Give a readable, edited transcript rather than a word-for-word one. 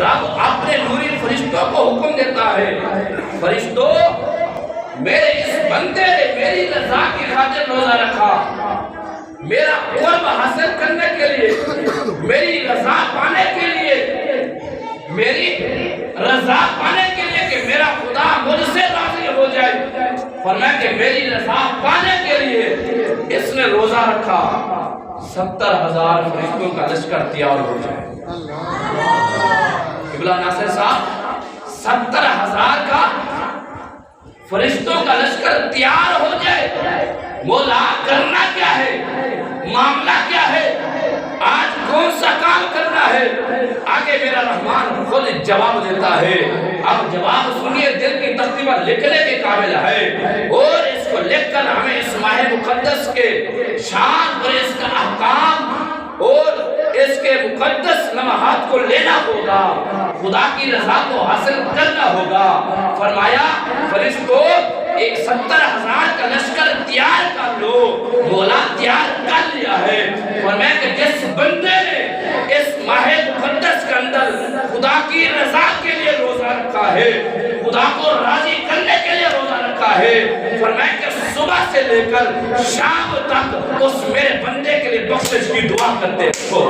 رب اپنے نوری فرشتوں کو حکم دیتا ہے، فرشتوں میرے اس بندے نے میری رضا کی خاطر روزہ رکھا، میرا قرب حاصل کرنے کے لیے، میری رضا پانے کے لیے، میری رضا پانے کے لیے کہ میرا خدا مجھ سے راضی ہو جائے، فرمایا کہ میری رضا پانے کے لیے اس نے روزہ رکھا، 70,000 فرشتوں کا لشکر تیار ہو جائے۔ قبلہ ناصر صاحب 70,000 کا فرشتوں کا لشکر تیار ہو جائے، مولا کرنا کیا ہے، معاملہ کیا ہے، آج کون سا کام کرنا ہے؟ آگے میرا رحمان خود جواب دیتا ہے۔ اب جواب سنیے، دل کی تختی پر لکھنے کے قابل ہے، اور اس کو لکھ کر ہمیں اس ماہ مقدس کے شان اور اس کا احکام اور اس کے مقدس لمحات کو لینا ہوگا، خدا کی رضا کو حاصل کرنا ہوگا۔ فرمایا فرشتوں ایک 70,000 کا لشکر تیار کر لو، مولا تیار کر لیا ہے۔ فرمایا کہ جس بندے نے اس ماہ مقدس کے اندر خدا کی رضا کے لیے روزہ رکھا ہے، خدا کو راضی کرنے کے لیے روزہ رکھا ہے، فرمایا کہ صبح سے لے کر شام تک اس میرے بندے کے لیے بخشش کی دعا کرتے ہو۔